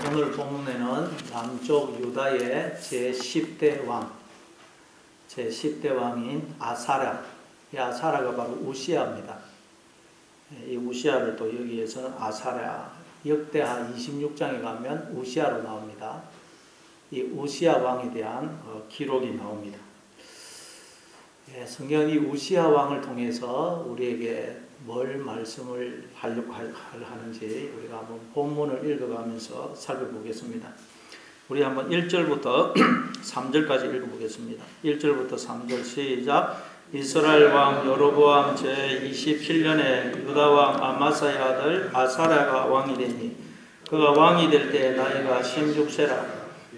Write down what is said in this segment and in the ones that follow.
오늘 본문에는 남쪽 유다의 제10대 왕, 제10대 왕인 아사랴, 이 아사랴가 바로 우시야입니다. 이 우시야를 또 여기에서는 아사랴, 역대하 26장에 가면 우시야로 나옵니다. 이 우시야 왕에 대한 기록이 나옵니다. 성경은 이 우시야 왕을 통해서 우리에게 뭘 말씀을 하려고 하는지 우리가 한번 본문을 읽어가면서 살펴보겠습니다. 우리 한번 1절부터 3절까지 읽어보겠습니다. 1절부터 3절 시작. 이스라엘 왕 여로보암 제27년에 유다 왕 아마사의 아들 아사랴가 왕이 되니 그가 왕이 될 때 나이가 16세라.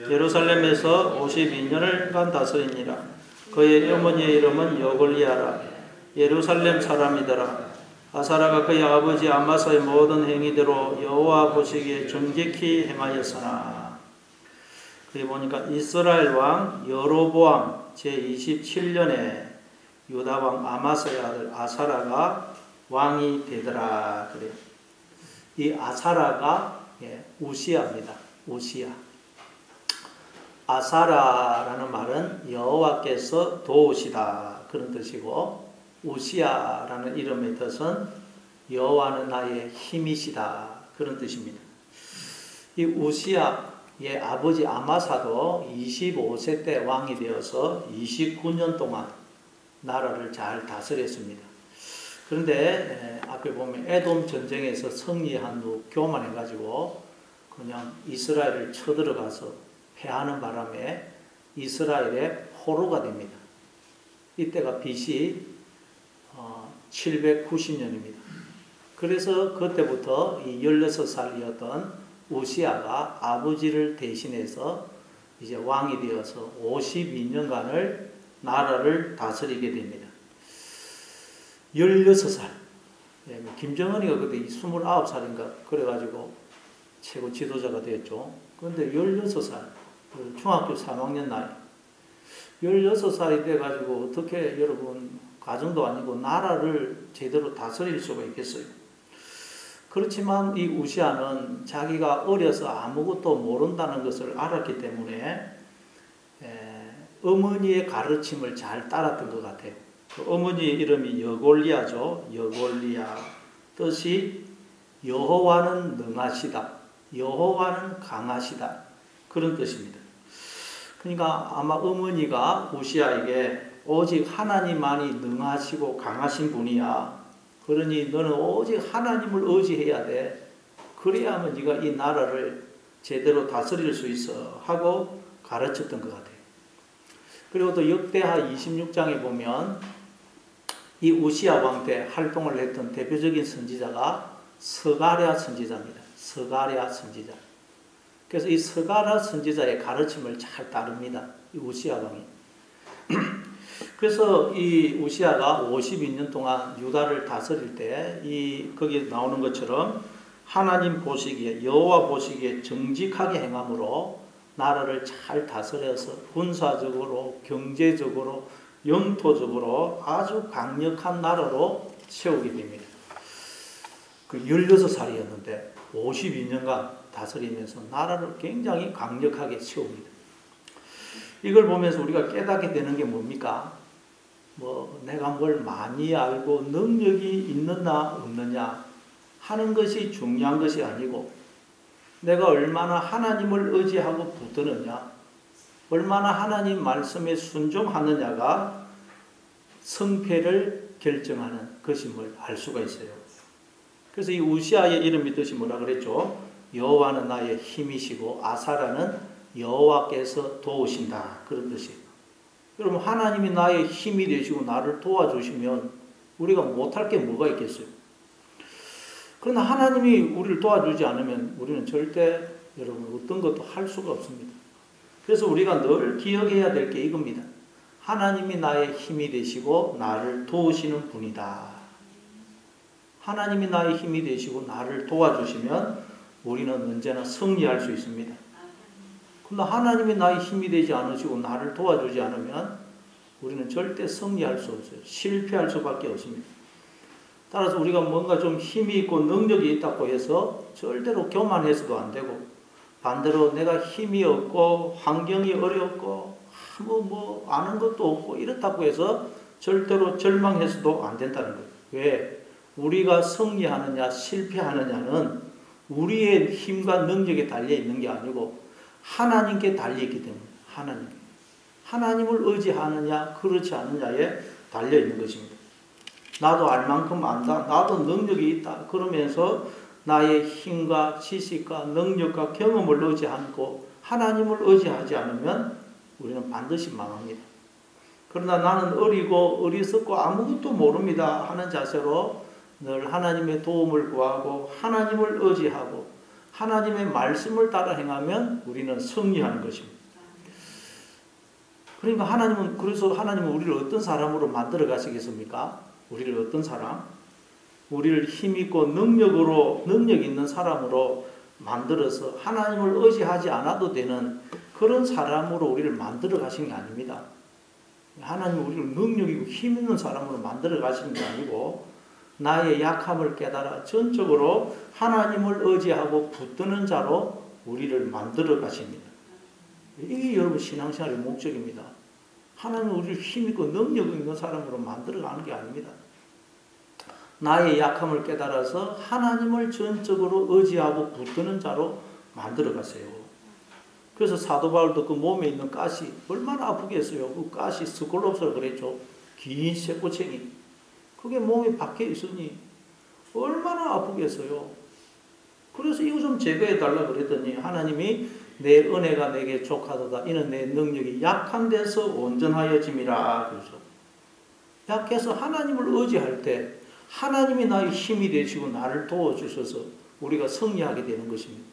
예루살렘에서 52년을간 다스리니라. 그의 어머니의 이름은 여골리아라. 예루살렘 사람이더라. 아사랴가 그의 아버지 아마사의 모든 행위대로 여호와 보시기에 정직히 행하였으나. 그게 보니까 이스라엘 왕 여로보암 제27년에 유다 왕 아마사의 아들 아사랴가 왕이 되더라. 그래요. 이 아사랴가 우시야입니다. 우시야. 아사랴라는 말은 여호와께서 도우시다 그런 뜻이고, 우시야라는 이름의 뜻은 여호와는 나의 힘이시다 그런 뜻입니다. 이 우시야의 아버지 아마사도 25세 때 왕이 되어서 29년 동안 나라를 잘 다스렸습니다. 그런데 앞에 보면 에돔 전쟁에서 승리한 후 교만해가지고 그냥 이스라엘을 쳐들어가서 패하는 바람에 이스라엘의 포로가 됩니다. 이때가 BC 790년입니다. 그래서 그때부터 이 16살이었던 우시야가 아버지를 대신해서 이제 왕이 되어서 52년간을 나라를 다스리게 됩니다. 16살. 김정은이가 그때 29살인가 그래가지고 최고 지도자가 되었죠. 그런데 16살, 중학교 3학년 나이. 16살이 돼가지고 어떻게 여러분 가정도 아니고 나라를 제대로 다스릴 수가 있겠어요. 그렇지만 이 우시야는 자기가 어려서 아무것도 모른다는 것을 알았기 때문에 어머니의 가르침을 잘 따랐던 것 같아요. 그 어머니의 이름이 여골리아죠. 여골리아. 뜻이 여호와는 능하시다. 여호와는 강하시다. 그런 뜻입니다. 그러니까 아마 어머니가 우시야에게 오직 하나님만이 능하시고 강하신 분이야. 그러니 너는 오직 하나님을 의지해야 돼. 그래야만 네가 이 나라를 제대로 다스릴 수 있어 하고 가르쳤던 것 같아요. 그리고 또 역대하 26장에 보면 이 우시야 왕 때 활동을 했던 대표적인 선지자가 스가랴 선지자입니다. 스가랴 선지자. 그래서 이 스가랴 선지자의 가르침을 잘 따릅니다. 이 우시야 왕이. 그래서 이 우시야가 52년 동안 유다를 다스릴 때 거기 나오는 것처럼 하나님 보시기에, 여호와 보시기에 정직하게 행함으로 나라를 잘 다스려서 군사적으로, 경제적으로, 영토적으로 아주 강력한 나라로 세우게 됩니다. 그 16살이었는데 52년간 다스리면서 나라를 굉장히 강력하게 세웁니다. 이걸 보면서 우리가 깨닫게 되는 게 뭡니까? 내가 뭘 많이 알고 능력이 있느냐 없느냐 하는 것이 중요한 것이 아니고, 내가 얼마나 하나님을 의지하고 붙드느냐, 얼마나 하나님 말씀에 순종하느냐가 성패를 결정하는 것임을 알 수가 있어요. 그래서 이 우시야의 이름의 뜻이 뭐라 그랬죠? 여호와는 나의 힘이시고 아사랴는 여호와께서 도우신다. 그런 뜻이에요. 여러분, 하나님이 나의 힘이 되시고 나를 도와주시면 우리가 못할 게 뭐가 있겠어요? 그러나 하나님이 우리를 도와주지 않으면 우리는 절대 여러분 어떤 것도 할 수가 없습니다. 그래서 우리가 늘 기억해야 될 게 이겁니다. 하나님이 나의 힘이 되시고 나를 도우시는 분이다. 하나님이 나의 힘이 되시고 나를 도와주시면 우리는 언제나 승리할 수 있습니다. 그러나 하나님이 나의 힘이 되지 않으시고 나를 도와주지 않으면 우리는 절대 승리할 수 없어요. 실패할 수밖에 없습니다. 따라서 우리가 뭔가 좀 힘이 있고 능력이 있다고 해서 절대로 교만해서도 안 되고 반대로 내가 힘이 없고 환경이 어렵고 뭐 아는 것도 없고 이렇다고 해서 절대로 절망해서도 안 된다는 거예요. 왜? 우리가 승리하느냐 실패하느냐는 우리의 힘과 능력에 달려 있는 게 아니고 하나님께 달려 있기 때문에 하나님을 의지하느냐 그렇지 않느냐에 달려 있는 것입니다. 나도 알 만큼 안다. 나도 능력이 있다. 그러면서 나의 힘과 지식과 능력과 경험을 의지 않고 하나님을 의지하지 않으면 우리는 반드시 망합니다. 그러나 나는 어리고 어리석고 아무것도 모릅니다 하는 자세로 늘 하나님의 도움을 구하고 하나님을 의지하고 하나님의 말씀을 따라 행하면 우리는 승리하는 것입니다. 그러니까 그래서 하나님은 우리를 어떤 사람으로 만들어 가시겠습니까? 우리를 어떤 사람? 우리를 힘있고 능력 있는 사람으로 만들어서 하나님을 의지하지 않아도 되는 그런 사람으로 우리를 만들어 가신 게 아닙니다. 하나님은 우리를 능력이고 힘 있는 사람으로 만들어 가신 게 아니고 나의 약함을 깨달아 전적으로 하나님을 의지하고 붙드는 자로 우리를 만들어 가십니다. 이게 여러분 신앙생활의 목적입니다. 하나님은 우리를 힘있고 능력 있는 사람으로 만들어 가는 게 아닙니다. 나의 약함을 깨달아서 하나님을 전적으로 의지하고 붙드는 자로 만들어 가세요. 그래서 사도 바울도 그 몸에 있는 가시 얼마나 아프겠어요. 그 가시 스콜롭스라 그랬죠. 긴 쇠꼬챙이. 그게 몸에 박혀 있으니 얼마나 아프겠어요. 그래서 이거 좀 제거해 달라 그랬더니 하나님이 내 은혜가 내게 족하도다. 이는 내 능력이 약한 데서 온전하여짐이라. 그래서 약해서 하나님을 의지할 때 하나님이 나의 힘이 되시고 나를 도와주셔서 우리가 승리하게 되는 것입니다.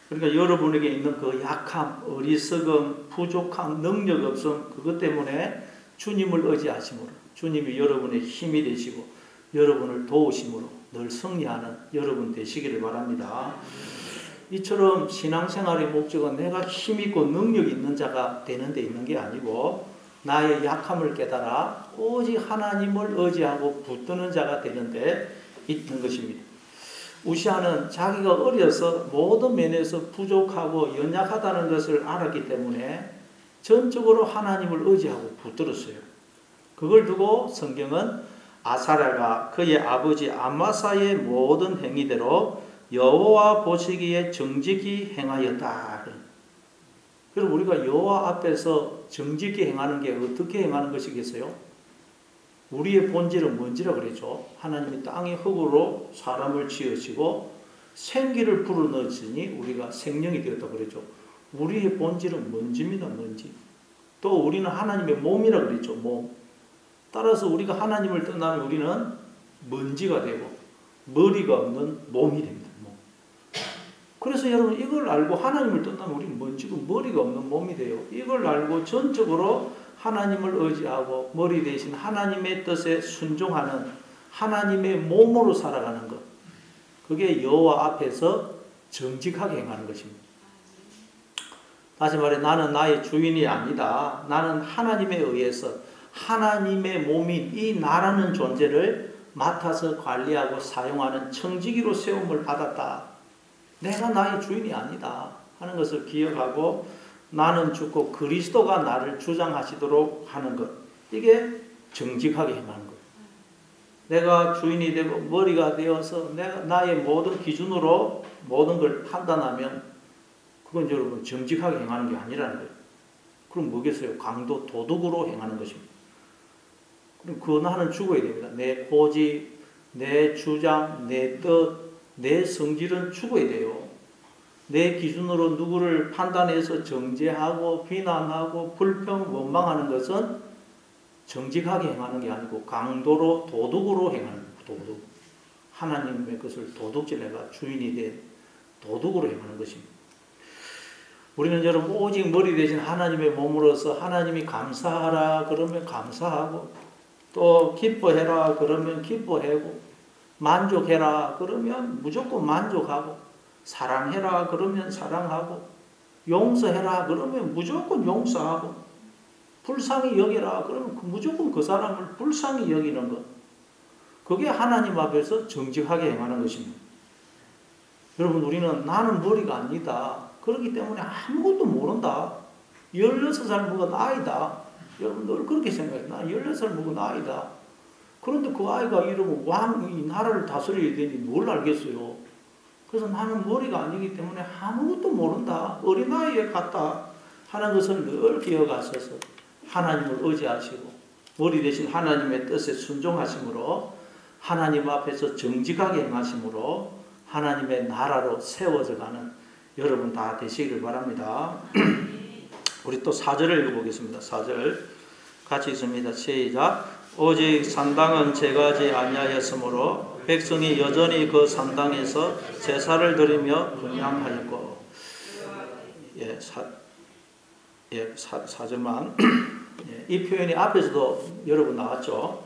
그러니까 여러분에게 있는 그 약함, 어리석음, 부족함, 능력 없음 그것 때문에 주님을 의지하심으로 주님이 여러분의 힘이 되시고 여러분을 도우심으로 늘 승리하는 여러분 되시기를 바랍니다. 이처럼 신앙생활의 목적은 내가 힘있고 능력 있는 자가 되는 데 있는 게 아니고 나의 약함을 깨달아 오직 하나님을 의지하고 붙드는 자가 되는 데 있는 것입니다. 우시아는 자기가 어려서 모든 면에서 부족하고 연약하다는 것을 알았기 때문에 전적으로 하나님을 의지하고 붙들었어요. 그걸 두고 성경은 아사랴가 그의 아버지 암마사의 모든 행위대로 여호와 보시기에 정직히 행하였다. 그럼 우리가 여호와 앞에서 정직히 행하는 게 어떻게 행하는 것이겠어요? 우리의 본질은 뭔지라 그랬죠. 하나님이 땅의 흙으로 사람을 지으시고 생기를 불어넣으시니 우리가 생명이 되었다고 그랬죠. 우리의 본질은 먼지입니다. 먼지. 또 우리는 하나님의 몸이라 그랬죠. 몸. 따라서 우리가 하나님을 떠나면 우리는 먼지가 되고 머리가 없는 몸이 됩니다. 몸. 그래서 여러분 이걸 알고 하나님을 떠나면 우리는 먼지고 머리가 없는 몸이 돼요. 이걸 알고 전적으로 하나님을 의지하고 머리 대신 하나님의 뜻에 순종하는 하나님의 몸으로 살아가는 것. 그게 여호와 앞에서 정직하게 행하는 것입니다. 다시 말해 나는 나의 주인이 아니다. 나는 하나님에 의해서 하나님의 몸인 이 나라는 존재를 맡아서 관리하고 사용하는 청지기로 세움을 받았다. 내가 나의 주인이 아니다 하는 것을 기억하고 나는 죽고 그리스도가 나를 주장하시도록 하는 것. 이게 정직하게 행하는 것. 내가 주인이 되고 머리가 되어서 내가 나의 모든 기준으로 모든 걸 판단하면 그건 여러분 정직하게 행하는 게 아니라는 거예요. 그럼 뭐겠어요? 강도 도덕으로 행하는 것입니다. 그럼 그 하나는 죽어야 됩니다. 내 고집, 내 주장, 내 뜻, 내 성질은 죽어야 돼요. 내 기준으로 누구를 판단해서 정죄하고 비난하고 불평, 원망하는 것은 정직하게 행하는 게 아니고 강도로 도덕으로 행하는 거예요. 도덕. 하나님의 것을 도덕질 내가 주인이 된 도덕으로 행하는 것입니다. 우리는 여러분 오직 머리 대신 하나님의 몸으로서 하나님이 감사하라 그러면 감사하고 또 기뻐해라 그러면 기뻐하고 만족해라 그러면 무조건 만족하고 사랑해라 그러면 사랑하고 용서해라 그러면 무조건 용서하고 불쌍히 여기라 그러면 무조건 그 사람을 불쌍히 여기는 것. 그게 하나님 앞에서 정직하게 행하는 것입니다. 여러분 우리는 나는 머리가 아니다. 그렇기 때문에 아무것도 모른다. 16살 먹은 아이다. 여러분 늘 그렇게 생각해요. 나 16살 먹은 아이다. 그런데 그 아이가 이러고 왕이 나라를 다스려야 되니 뭘 알겠어요. 그래서 나는 머리가 아니기 때문에 아무것도 모른다. 어린아이에 같다 하는 것을 늘 기억하셔서 하나님을 의지하시고 머리 대신 하나님의 뜻에 순종하심으로 하나님 앞에서 정직하게 행하심으로 하나님의 나라로 세워져 가는 여러분 다 되시기를 바랍니다. 우리 또 4절을 읽어보겠습니다. 4절 같이 읽습니다. 시작. 오직 산당은 제거하지 아니하였으므로 백성이 여전히 그 산당에서 제사를 드리며 분향하였고. 예, 4절만. 예, 이 표현이 앞에서도 여러분 나왔죠.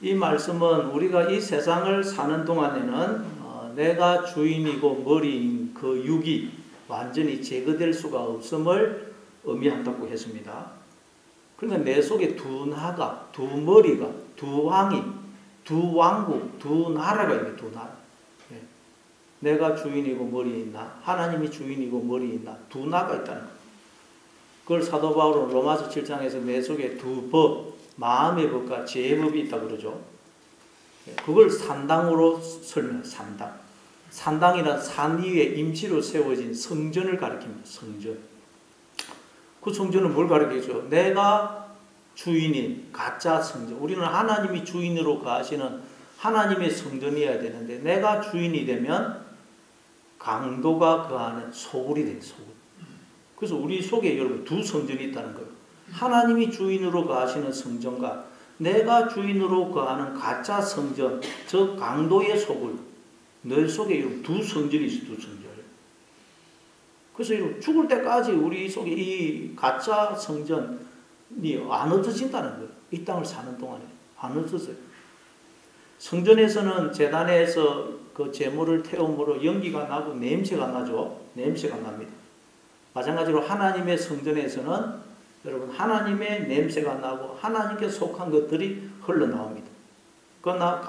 이 말씀은 우리가 이 세상을 사는 동안에는 내가 주인이고 머리인 그 육이 완전히 제거될 수가 없음을 의미한다고 했습니다. 그러니까 내 속에 두 나가, 두 머리가, 두 왕이, 두 왕국, 두 나라가 있네. 두 나라. 예. 내가 주인이고 머리에 있나, 하나님이 주인이고 머리에 있나, 두 나가 있다는 거. 그걸 사도 바울은 로마서 7장에서 내 속에 두 법, 마음의 법과 죄의 법이 있다 그러죠. 예. 그걸 산당으로 설명해요. 산당. 산당이란 산 위에 임시로 세워진 성전을 가리킵니다. 성전. 그 성전은 뭘 가리키죠? 내가 주인인 가짜 성전. 우리는 하나님이 주인으로 거하시는 하나님의 성전이어야 되는데 내가 주인이 되면 강도가 거하는 소굴이 돼요. 소굴. 그래서 우리 속에 여러분 두 성전이 있다는 거예요. 하나님이 주인으로 거하시는 성전과 내가 주인으로 거하는 가짜 성전, 저 강도의 소굴. 너 속에 두 성전이 있어. 두 성전. 그래서 죽을 때까지 우리 속에 이 가짜 성전이 안 없어진다는 거예요. 이 땅을 사는 동안에 안 없어져요. 성전에서는 제단에서 그 제물을 태움으로 연기가 나고 냄새가 나죠. 냄새가 납니다. 마찬가지로 하나님의 성전에서는 여러분 하나님의 냄새가 나고 하나님께 속한 것들이 흘러나옵니다. 그러나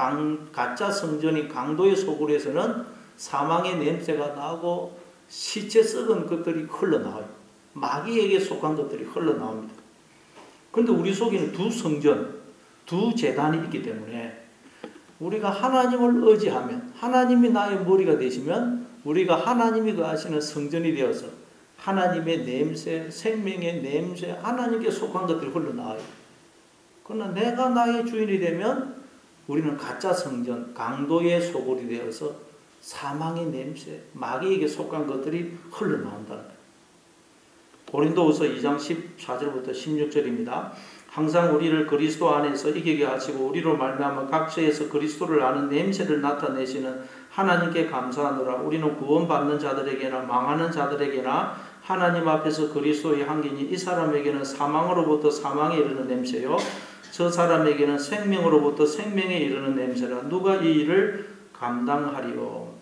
가짜 성전인 강도의 소굴에서는 사망의 냄새가 나고 시체 썩은 것들이 흘러나와요. 마귀에게 속한 것들이 흘러나옵니다. 그런데 우리 속에는 두 성전, 두 제단이 있기 때문에 우리가 하나님을 의지하면 하나님이 나의 머리가 되시면 우리가 하나님이 거하시는 성전이 되어서 하나님의 냄새, 생명의 냄새, 하나님께 속한 것들이 흘러나와요. 그러나 내가 나의 주인이 되면 우리는 가짜 성전, 강도의 소굴이 되어서 사망의 냄새, 마귀에게 속한 것들이 흘러나온다는 거예요. 고린도후서 2장 14절부터 16절입니다. 항상 우리를 그리스도 안에서 이기게 하시고 우리로 말미암아 각처에서 그리스도를 아는 냄새를 나타내시는 하나님께 감사하노라. 우리는 구원받는 자들에게나 망하는 자들에게나 하나님 앞에서 그리스도의 향기니 이 사람에게는 사망으로부터 사망에 이르는 냄새요 저 사람에게는 생명으로부터 생명에 이르는 냄새라. 누가 이 일을 감당하리요.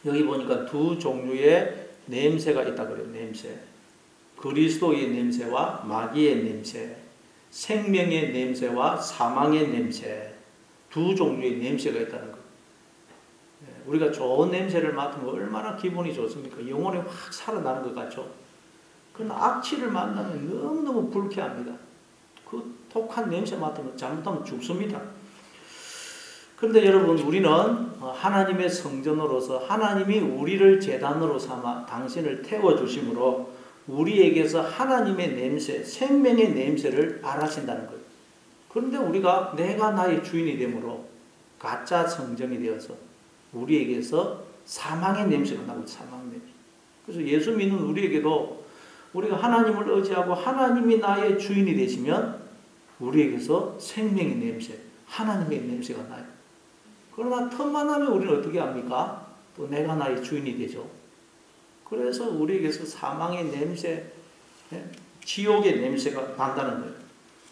여기 보니까 두 종류의 냄새가 있다 그래요. 냄새. 그리스도의 냄새와 마귀의 냄새. 생명의 냄새와 사망의 냄새. 두 종류의 냄새가 있다는 거예요. 우리가 좋은 냄새를 맡으면 얼마나 기분이 좋습니까? 영혼이 확 살아나는 것 같죠? 그러나 악취를 만나면 너무너무 불쾌합니다. 그 독한 냄새 맡으면 잘못하면 죽습니다. 그런데 여러분 우리는 하나님의 성전으로서 하나님이 우리를 제단으로 삼아 당신을 태워주심으로 우리에게서 하나님의 냄새, 생명의 냄새를 발하신다는 거예요. 그런데 우리가 내가 나의 주인이 되므로 가짜 성전이 되어서 우리에게서 사망의 냄새가 나고 사망 냄새. 그래서 예수 믿는 우리에게도 우리가 하나님을 의지하고 하나님이 나의 주인이 되시면 우리에게서 생명의 냄새, 하나님의 냄새가 나요. 그러나 틈만 하면 우리는 어떻게 합니까? 또 내가 나의 주인이 되죠. 그래서 우리에게서 사망의 냄새, 지옥의 냄새가 난다는 거예요.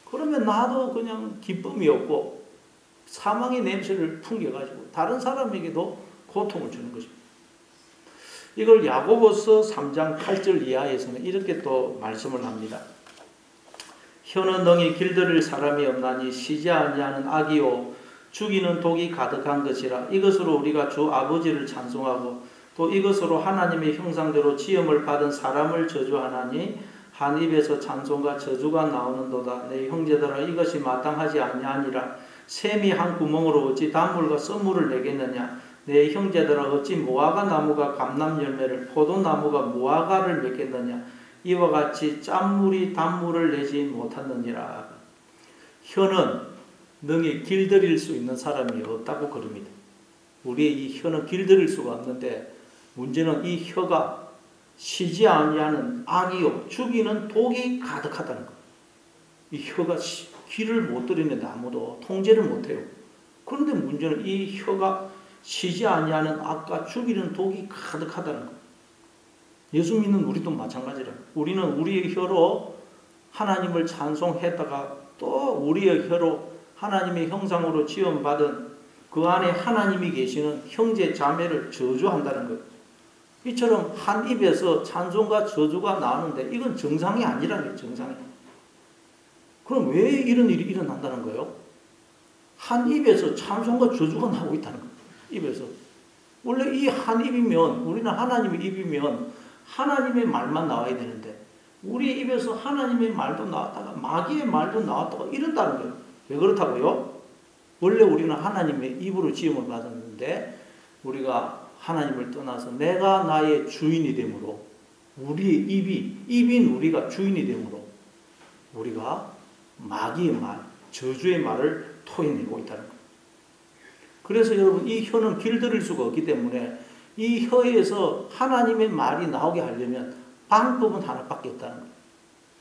그러면 나도 그냥 기쁨이 없고 사망의 냄새를 풍겨가지고 다른 사람에게도 고통을 주는 것입니다. 이걸 야고보서 3장 8절 이하에서는 이렇게 또 말씀을 합니다. 혀는 능히 길들일 사람이 없나니 쉬지 아니하는 악이요 죽이는 독이 가득한 것이라. 이것으로 우리가 주 아버지를 찬송하고 또 이것으로 하나님의 형상대로 지음을 받은 사람을 저주하나니 한 입에서 찬송과 저주가 나오는도다. 내 형제들아 이것이 마땅하지 아니하니라. 샘이 한 구멍으로 어찌 단물과 썬물을 내겠느냐. 내 형제들아 어찌 무화과 나무가 감람 열매를 포도나무가 무화과를 맺겠느냐. 이와 같이 짠물이 단물을 내지 못하느니라. 혀는 능히 길들일 수 있는 사람이 없다고 그럽니다. 우리의 이 혀는 길들일 수가 없는데 문제는 이 혀가 쉬지 아니하는 악이요 죽이는 독이 가득하다는 것. 이 혀가 귀를 못 들이는데 아무도 통제를 못해요. 그런데 문제는 이 혀가 쉬지 아니하는 악과 죽이는 독이 가득하다는 것. 예수 믿는 우리도 마찬가지라. 우리는 우리의 혀로 하나님을 찬송했다가 또 우리의 혀로 하나님의 형상으로 지음받은 그 안에 하나님이 계시는 형제 자매를 저주한다는 것. 이처럼 한 입에서 찬송과 저주가 나오는데 이건 정상이 아니라는 거예요. 정상이. 그럼 왜 이런 일이 일어난다는 거예요? 한 입에서 찬송과 저주가 나오고 있다는 거예요. 입에서. 원래 이 한 입이면 우리는 하나님의 입이면 하나님의 말만 나와야 되는데 우리 입에서 하나님의 말도 나왔다가 마귀의 말도 나왔다가 이런다는 거예요. 왜 그렇다고요? 원래 우리는 하나님의 입으로 지음을 받았는데 우리가 하나님을 떠나서 내가 나의 주인이 되므로 우리의 입인 우리가 주인이 되므로 우리가 마귀의 말, 저주의 말을 토해내고 있다는 거예요. 그래서 여러분 이 혀는 길들일 수가 없기 때문에 이 혀에서 하나님의 말이 나오게 하려면 방법은 하나밖에 없다는 거예요.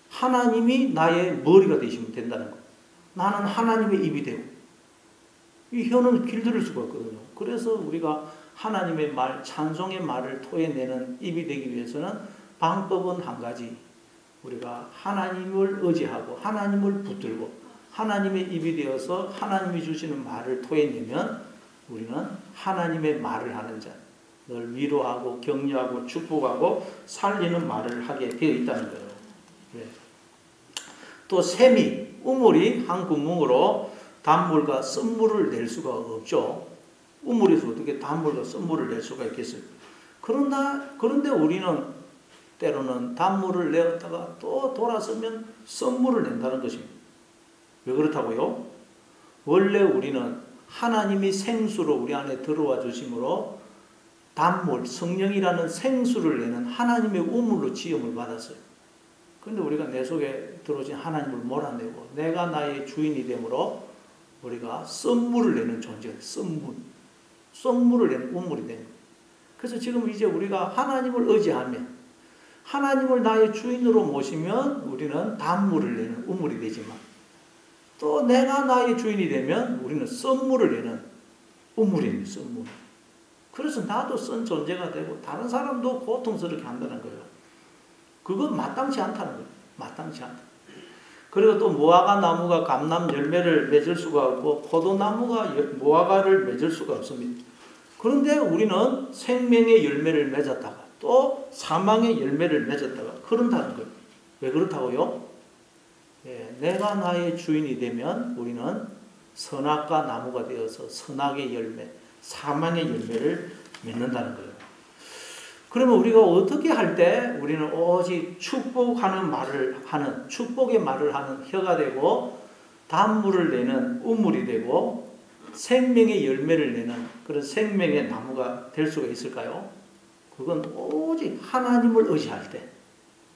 하나님이 나의 머리가 되시면 된다는 거예요. 나는 하나님의 입이 되고 이 혀는 길들일 수가 없거든요. 그래서 우리가 하나님의 말, 찬송의 말을 토해내는 입이 되기 위해서는 방법은 한 가지. 우리가 하나님을 의지하고 하나님을 붙들고 하나님의 입이 되어서 하나님이 주시는 말을 토해내면 우리는 하나님의 말을 하는 자, 늘 위로하고 격려하고 축복하고 살리는 말을 하게 되어 있다는 거예요. 네. 또 샘이, 우물이 한 구멍으로 단물과 썬물을 낼 수가 없죠. 우물에서 어떻게 단물과 썬물을 낼 수가 있겠어요? 그런데 우리는 때로는 단물을 내었다가 또 돌아서면 썬물을 낸다는 것입니다. 왜 그렇다고요? 원래 우리는 하나님이 생수로 우리 안에 들어와 주심으로 단물, 성령이라는 생수를 내는 하나님의 우물로 지음을 받았어요. 그런데 우리가 내 속에 들어오신 하나님을 몰아내고 내가 나의 주인이 되므로 우리가 썬물을 내는 존재예요. 썬물을 내는 우물이 된 거예요. 그래서 지금 이제 우리가 하나님을 의지하면 하나님을 나의 주인으로 모시면 우리는 단물을 내는 우물이 되지만 또 내가 나의 주인이 되면 우리는 썬물을 내는 우물입니다. 썬물. 그래서 나도 썬 존재가 되고 다른 사람도 고통스럽게 한다는 거예요. 그건 마땅치 않다는 거예요. 마땅치 않다. 그리고 또 무화과 나무가 감람 열매를 맺을 수가 없고 포도나무가 무화과를 맺을 수가 없습니다. 그런데 우리는 생명의 열매를 맺었다가 또 사망의 열매를 맺었다가 그런다는 거예요. 왜 그렇다고요? 내가 나의 주인이 되면 우리는 선악과 나무가 되어서 선악의 열매, 사망의 열매를 맺는다는 거예요. 그러면 우리가 어떻게 할 때 우리는 오직 축복하는 말을 하는, 축복의 말을 하는 혀가 되고 단물을 내는 우물이 되고 생명의 열매를 내는 그런 생명의 나무가 될 수가 있을까요? 그건 오직 하나님을 의지할 때,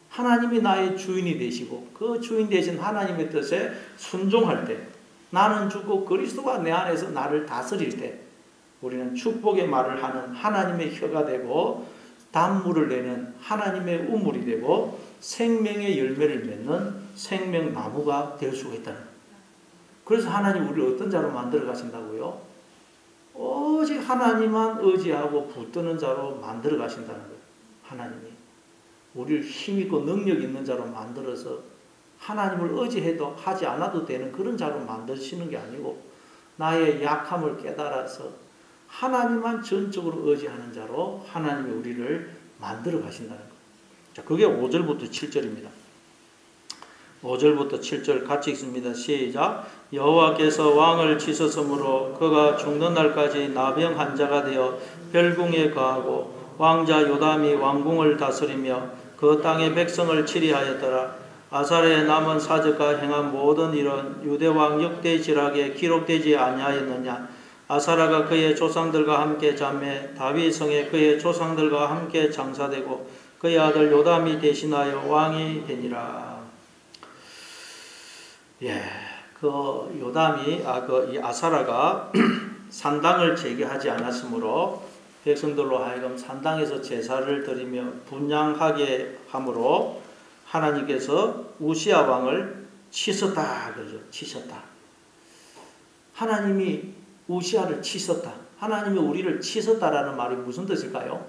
하나님이 나의 주인이 되시고 그 주인 되신 하나님의 뜻에 순종할 때, 나는 죽고 그리스도가 내 안에서 나를 다스릴 때 우리는 축복의 말을 하는 하나님의 혀가 되고 단물을 내는 하나님의 우물이 되고 생명의 열매를 맺는 생명나무가 될 수가 있다는 거예요. 그래서 하나님 우리를 어떤 자로 만들어 가신다고요? 오직 하나님만 의지하고 붙드는 자로 만들어 가신다는 거예요. 하나님이 우리를 힘있고 능력 있는 자로 만들어서 하나님을 의지해도 하지 않아도 되는 그런 자로 만드시는 게 아니고 나의 약함을 깨달아서 하나님만 전적으로 의지하는 자로 하나님이 우리를 만들어 가신다는 거예요. 자, 그게 5절부터 7절입니다. 5절부터 7절 같이 읽습니다. 시작. 여호와께서 왕을 치셨으므로 그가 죽는 날까지 나병 환자가 되어 별궁에 거하고 왕자 요담이 왕궁을 다스리며 그 땅의 백성을 치리하였더라. 아사랴의 남은 사적과 행한 모든 일은 유대왕 역대지락에 기록되지 아니하였느냐. 아사랴가 그의 조상들과 함께 잠에 다윗성에 그의 조상들과 함께 장사되고 그의 아들 요담이 대신하여 왕이 되니라. 그 요담이 이 아사랴가 산당을 재개하지 않았으므로 백성들로 하여금 산당에서 제사를 드리며 분향하게 함으로 하나님께서 우시야 왕을 치셨다 그러죠. 치셨다. 하나님이 우시야를 치셨다. 하나님이 우리를 치셨다라는 말이 무슨 뜻일까요?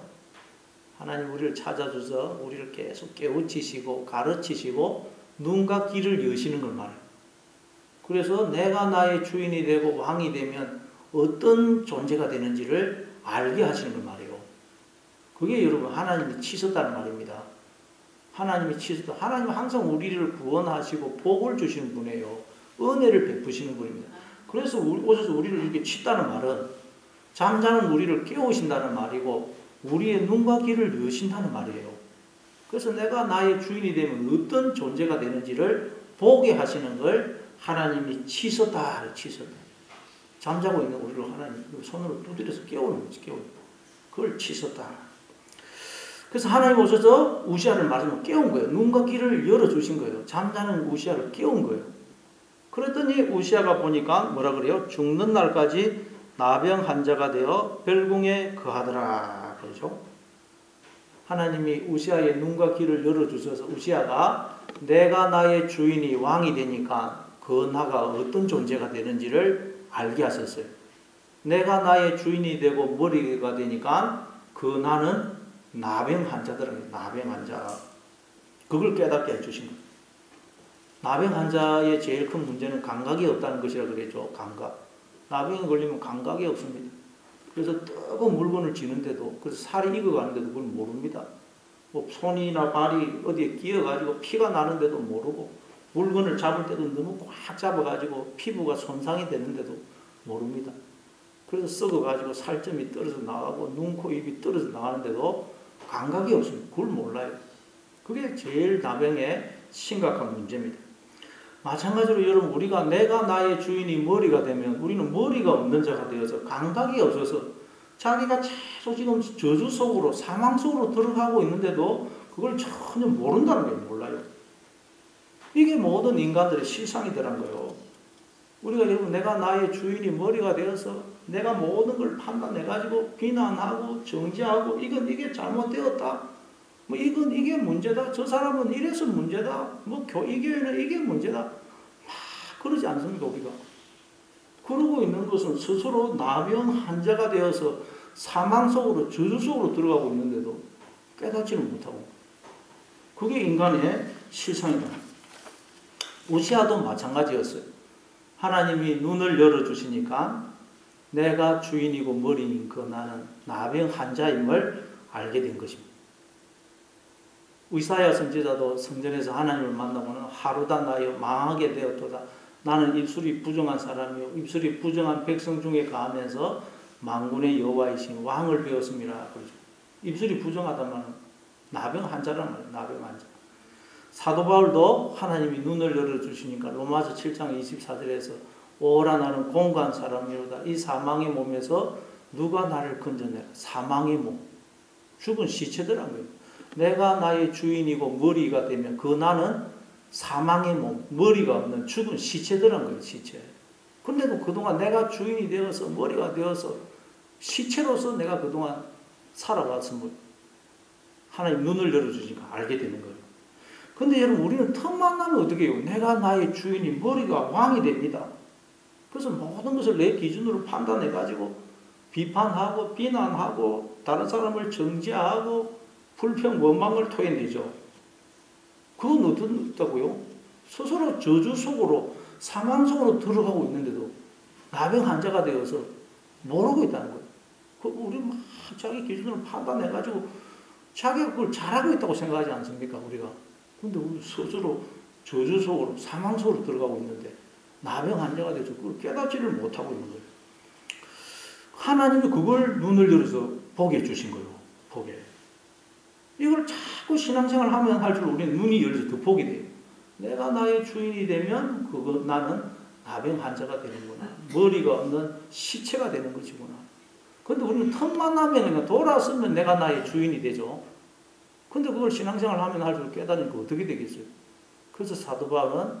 하나님 우리를 찾아줘서 우리를 계속 깨우치시고 가르치시고 눈과 귀를 여시는 걸 말해요. 그래서 내가 나의 주인이 되고 왕이 되면 어떤 존재가 되는지를 알게 하시는 걸 말이에요. 그게 여러분 하나님이 치셨다는 말입니다. 하나님이 치셨다. 하나님은 항상 우리를 구원하시고 복을 주시는 분이에요. 은혜를 베푸시는 분입니다. 그래서 오셔서 우리를 이렇게 치다는 말은 잠자는 우리를 깨우신다는 말이고 우리의 눈과 귀를 여신다는 말이에요. 그래서 내가 나의 주인이 되면 어떤 존재가 되는지를 보게 하시는 걸 하나님이 치셨다. 치셨다. 잠자고 있는 우리를 하나님 손으로 두드려서 깨우는 거지. 깨우는 거. 그걸 치셨다. 그래서 하나님 오셔서 우시야를 마지막에 깨운 거예요. 눈과 귀를 열어주신 거예요. 잠자는 우시야를 깨운 거예요. 그랬더니 우시야가 보니까 뭐라 그래요? 죽는 날까지 나병 환자가 되어 별궁에 거하더라. 그러죠? 하나님이 우시야의 눈과 귀를 열어주셔서 우시야가 내가 나의 주인이 왕이 되니까 그 나가 어떤 존재가 되는지를 알게 하셨어요. 내가 나의 주인이 되고 머리가 되니까 그 나는 나병 환자들은 나병 환자. 그걸 깨닫게 해주신 거예요. 나병 환자의 제일 큰 문제는 감각이 없다는 것이라 그랬죠. 감각. 나병에 걸리면 감각이 없습니다. 그래서 뜨거운 물건을 쥐는데도 그래서 살이 익어가는데도 그걸 모릅니다. 뭐 손이나 발이 어디에 끼어가지고 피가 나는데도 모르고 물건을 잡을 때도 너무 꽉 잡아가지고 피부가 손상이 되는데도 모릅니다. 그래서 썩어가지고 살점이 떨어져 나가고 눈, 코, 입이 떨어져 나가는데도 감각이 없습니다. 그걸 몰라요. 그게 제일 나병의 심각한 문제입니다. 마찬가지로 여러분 우리가 내가 나의 주인이 머리가 되면 우리는 머리가 없는 자가 되어서 감각이 없어서 자기가 계속 지금 저주 속으로 사망 속으로 들어가고 있는데도 그걸 전혀 모른다는 걸 몰라요. 이게 모든 인간들의 실상이더란 거예요. 우리가 여러분 내가 나의 주인이 머리가 되어서 내가 모든 걸 판단해가지고 비난하고 정죄하고 이게 잘못되었다. 뭐 이게 문제다. 저 사람은 이래서 문제다. 뭐 이 교회는 이게 문제다. 막 그러지 않습니까 우리가? 그러고 있는 것은 스스로 나병 환자가 되어서 사망 속으로 저주 속으로 들어가고 있는데도 깨닫지는 못하고 그게 인간의 실상이다. 우시야도 마찬가지였어요. 하나님이 눈을 열어주시니까 내가 주인이고 머리인 그 나는 나병 환자임을 알게 된 것입니다. 이사야 선지자도 성전에서 하나님을 만나고는 하루다 나여 망하게 되었도다. 나는 입술이 부정한 사람이요 입술이 부정한 백성 중에 거하면서 만군의 여호와이신 왕을 배웠음이라 그러죠. 입술이 부정하다면 나병 환자란 말이에요. 나병 환자. 사도 바울도 하나님이 눈을 열어주시니까 로마서 7장 24절에서 오라 나는 공고한 사람이로다. 이 사망의 몸에서 누가 나를 건져내라. 사망의 몸. 죽은 시체더란 거예요. 내가 나의 주인이고 머리가 되면 그 나는 사망의 몸, 머리가 없는 죽은 시체더란 거예요. 시체. 근데도 그동안 내가 주인이 되어서 머리가 되어서 시체로서 내가 그동안 살아왔음을 하나님 눈을 열어주시니까 알게 되는 거예요. 근데 여러분 우리는 틈만 나면 어떻게 해요? 내가 나의 주인이 머리가 왕이 됩니다. 그래서 모든 것을 내 기준으로 판단해가지고 비판하고 비난하고 다른 사람을 정죄하고 불평 원망을 토해내죠. 그건 어떻다고요? 스스로 저주 속으로 사망 속으로 들어가고 있는데도 나병 환자가 되어서 모르고 있다는 거예요. 우리 막 자기 기준으로 판단해가지고 자기가 그걸 잘하고 있다고 생각하지 않습니까? 우리가. 근데 우리 스스로 저주 속으로, 사망 속으로 들어가고 있는데 나병 환자가 돼서 그걸 깨닫지를 못하고 있는 거예요. 하나님이 그걸 눈을 열어서 보게 해주신 거예요. 보게. 이걸 자꾸 신앙생활 하면 할수록 우리는 눈이 열려서 더 보게 돼요. 내가 나의 주인이 되면 나는 나병 환자가 되는구나. 머리가 없는 시체가 되는 것이구나. 근데 우리는 틈만 나면 그냥 돌아서면 내가 나의 주인이 되죠. 근데 그걸 신앙생활 하면 할수록 깨달으니까 어떻게 되겠어요? 그래서 사도 바울은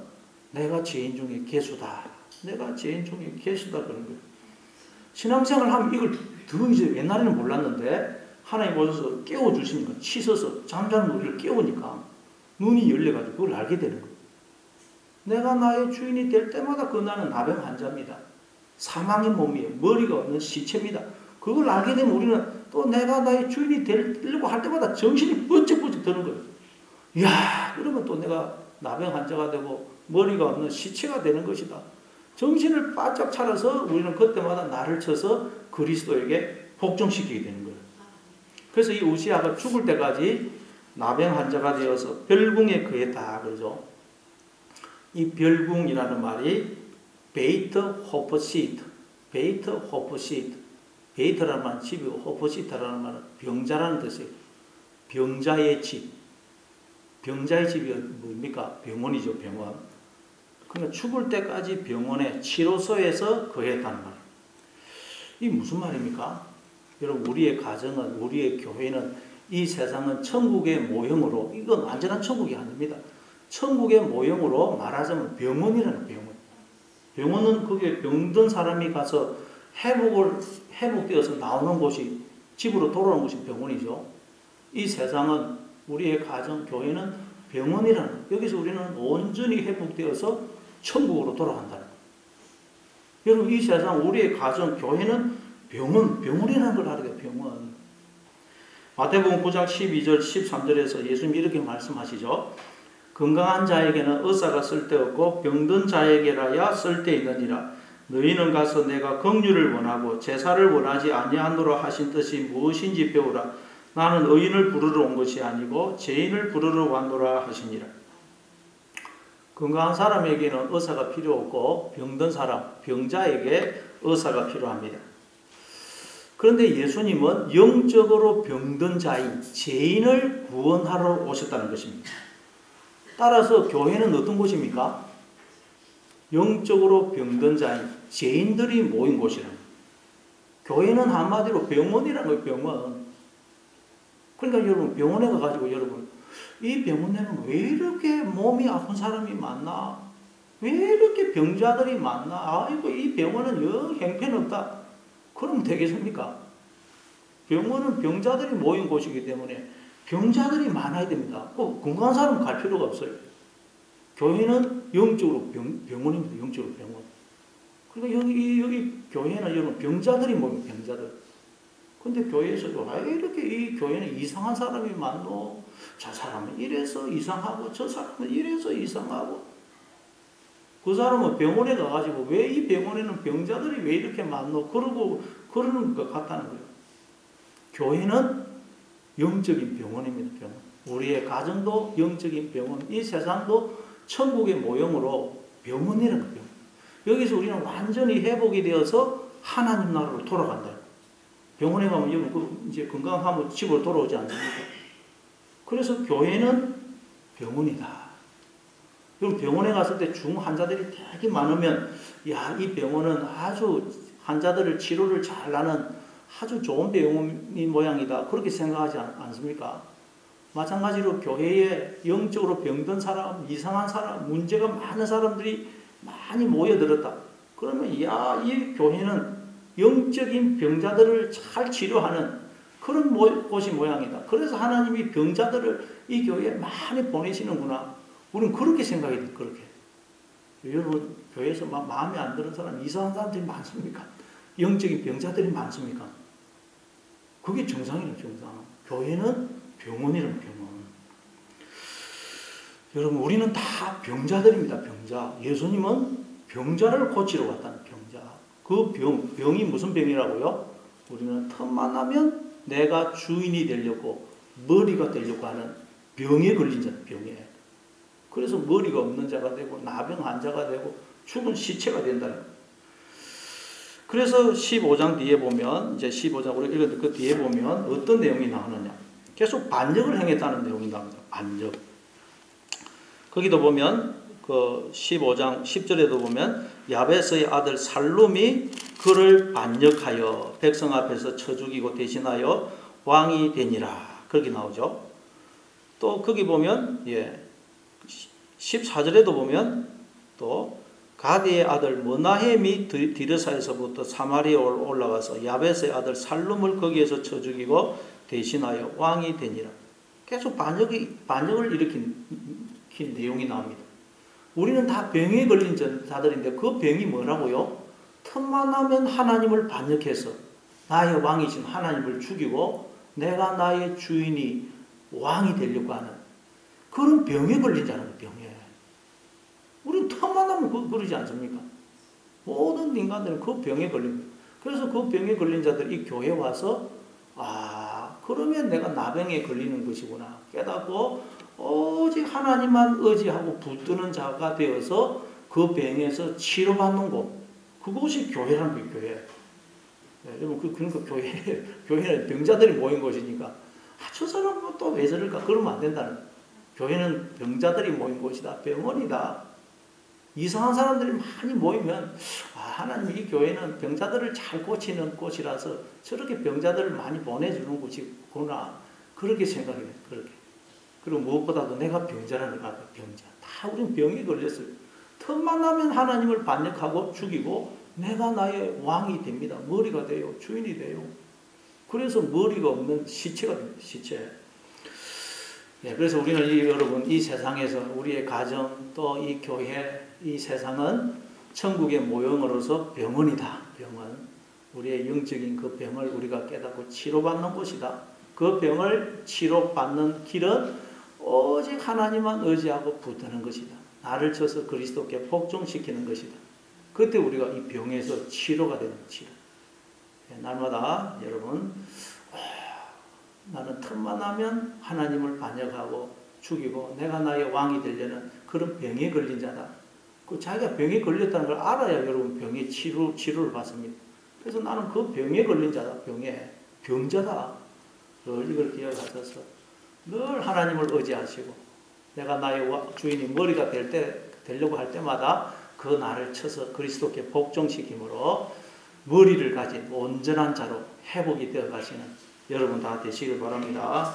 내가 죄인 중에 괴수다. 내가 죄인 중에 괴수다 그런 거예요. 신앙생활 하면 이걸 더 이제 옛날에는 몰랐는데 하나님 오셔서 깨워주시니까 씻어서 잠자는 우리를 깨우니까 눈이 열려가지고 그걸 알게 되는 거예요. 내가 나의 주인이 될 때마다 나는 나병 환자입니다. 사망의 몸이에요. 머리가 없는 시체입니다. 그걸 알게 되면 우리는 또 내가 나의 주인이 되려고 할 때마다 정신이 번쩍번쩍 드는 거예요. 이야, 그러면 또 내가 나병 환자가 되고 머리가 없는 시체가 되는 것이다. 정신을 바짝 차려서 우리는 그때마다 나를 쳐서 그리스도에게 복종시키게 되는 거예요. 그래서 이 우시아가 죽을 때까지 나병 환자가 되어서 별궁에 거했다 그러죠. 이 별궁이라는 말이 베이트 호퍼시트, 베이트 호퍼시트, 베이트라는 말은 집이고 호퍼시트라는 말은 병자라는 뜻이에요. 병자의 집. 병자의 집이 뭡니까? 병원이죠, 병원. 그러니까 죽을 때까지 병원에 치료소에서 거했다는 말이에요. 이게 무슨 말입니까? 여러분, 우리의 가정은, 우리의 교회는, 이 세상은 천국의 모형으로, 이건 완전한 천국이 아닙니다. 천국의 모형으로 말하자면 병원이라는 병원. 병원은 그게 병든 사람이 가서 회복되어서 나오는 곳이, 집으로 돌아오는 곳이 병원이죠. 이 세상은, 우리의 가정, 교회는 병원이라는, 여기서 우리는 온전히 회복되어서 천국으로 돌아간다는 거예요. 여러분, 이 세상, 우리의 가정, 교회는 병원이라는 걸 알아야 돼요, 병원. 마태복음 9장 12절, 13절에서 예수님이 이렇게 말씀하시죠. 건강한 자에게는 의사가 쓸데없고 병든 자에게라야 쓸데있느니라. 너희는 가서 내가 긍휼을 원하고 제사를 원하지 아니하노라 하신 뜻이 무엇인지 배우라. 나는 의인을 부르러 온 것이 아니고 죄인을 부르러 왔노라 하시니라. 건강한 사람에게는 의사가 필요 없고 병든 사람, 병자에게 의사가 필요합니다. 그런데 예수님은 영적으로 병든 자인 죄인을 구원하러 오셨다는 것입니다. 따라서 교회는 어떤 곳입니까? 영적으로 병든 자인 죄인들이 모인 곳이랍니다. 교회는 한마디로 병원이라는 거예요, 병원. 그러니까 여러분, 병원에 가가지고 여러분, 이 병원에는 왜 이렇게 몸이 아픈 사람이 많나? 왜 이렇게 병자들이 많나? 아이고, 이 병원은 영 형편없다. 그러면 되겠습니까? 병원은 병자들이 모인 곳이기 때문에 병자들이 많아야 됩니다. 건강한 사람은 갈 필요가 없어요. 교회는 영적으로 병원입니다. 영적으로 병원. 그러니까 여기 교회는 여러분 병자들이 모인 병자들. 근데 교회에서 왜 이렇게 이 교회는 이상한 사람이 많노? 저 사람은 이래서 이상하고 저 사람은 이래서 이상하고. 그 사람은 병원에 가가지고 왜 이 병원에는 병자들이 왜 이렇게 많노? 그러는 것 같다는 거예요. 교회는 영적인 병원입니다. 병원. 우리의 가정도 영적인 병원. 이 세상도 천국의 모형으로 병원이라는 병원. 여기서 우리는 완전히 회복이 되어서 하나님 나라로 돌아간다. 병원에 가면 이제 건강하면 집으로 돌아오지 않습니까? 그래서 교회는 병원이다. 그럼 병원에 갔을 때 중 환자들이 되게 많으면, 야, 이 병원은 아주 환자들을 치료를 잘하는 아주 좋은 병원인 모양이다. 그렇게 생각하지 않습니까? 마찬가지로 교회에 영적으로 병든 사람, 이상한 사람, 문제가 많은 사람들이 많이 모여들었다. 그러면, 야, 이 교회는 영적인 병자들을 잘 치료하는 그런 곳이 모양이다. 그래서 하나님이 병자들을 이 교회에 많이 보내시는구나. 우리는 그렇게 생각이 돼, 그렇게. 여러분, 교회에서 마음에 안 드는 사람, 이상한 사람들이 많습니까? 영적인 병자들이 많습니까? 그게 정상이에요, 정상. 교회는 병원이라는 병원. 여러분, 우리는 다 병자들입니다, 병자. 예수님은 병자를 고치러 왔다는 병자. 그 병이 무슨 병이라고요? 우리는 틈만 나면 내가 주인이 되려고, 머리가 되려고 하는 병에 걸린 자, 병에. 그래서 머리가 없는 자가 되고 나병 환자가 되고 죽은 시체가 된다는 거예요. 그래서 15장 뒤에 보면 이제 15장 우리 읽었는데 그 뒤에 보면 어떤 내용이 나오느냐. 계속 반역을 행했다는 내용이 나옵니다. 반역. 거기도 보면 그 15장 10절에도 보면 야베스의 아들 살룸이 그를 반역하여 백성 앞에서 쳐 죽이고 대신하여 왕이 되니라. 그렇게 나오죠. 또 거기 보면 14절에도 보면 또 가디의 아들 머나헴이 디르사에서부터 사마리아에 올라가서 야베스의 아들 살룸을 거기에서 쳐 죽이고 대신하여 왕이 되니라. 계속 반역을 일으킨 내용이 나옵니다. 우리는 다 병에 걸린 자들인데 그 병이 뭐라고요? 틈만 나면 하나님을 반역해서 나의 왕이신 하나님을 죽이고 내가 나의 주인이 왕이 되려고 하는 그런 병에 걸린 자는 병에. 우리는 틈만 나면 그러지 않습니까? 모든 인간들은 그 병에 걸립니다. 그래서 그 병에 걸린 자들이 이 교회에 와서 그러면 내가 나병에 걸리는 것이구나 깨닫고 오직 하나님만 의지하고 붙드는 자가 되어서 그 병에서 치료받는 곳, 그곳이 교회라는 거예요. 교회. 네, 여러분 그러니까 교회는 병자들이 모인 곳이니까 저 사람은 또 왜 저럴까 그러면 안 된다는 거예요. 교회는 병자들이 모인 곳이다. 병원이다. 이상한 사람들이 많이 모이면 하나님 이 교회는 병자들을 잘 고치는 곳이라서 저렇게 병자들을 많이 보내주는 곳이구나 그렇게 생각해요. 그렇게. 그리고 무엇보다도 내가 병자라는 거야. 병자. 다 우린 병에 걸렸어요. 틈만 나면 하나님을 반역하고 죽이고 내가 나의 왕이 됩니다. 머리가 돼요. 주인이 돼요. 그래서 머리가 없는 시체가 됩니다. 시체. 그래서 우리는 여러분 이 세상에서 우리의 가정 또 이 교회 이 세상은 천국의 모형으로서 병원이다. 병원. 우리의 영적인 그 병을 우리가 깨닫고 치료받는 곳이다. 그 병을 치료받는 길은 오직 하나님만 의지하고 붙드는 것이다. 나를 쳐서 그리스도께 복종시키는 것이다. 그때 우리가 이 병에서 치료가 되는 치료. 날마다 여러분 나는 틈만 나면 하나님을 반역하고 죽이고 내가 나의 왕이 되려는 그런 병에 걸린 자다. 그 자기가 병에 걸렸다는 걸 알아야 여러분 병의 치료를 받습니다. 그래서 나는 그 병에 걸린 자다. 병자다. 늘 이걸 기억하셔서 늘 하나님을 의지하시고 내가 나의 주인이 머리가 되려고 할 때마다 그 나를 쳐서 그리스도께 복종시킴으로 머리를 가진 온전한 자로 회복이 되어 가시는 여러분 다 되시길 바랍니다.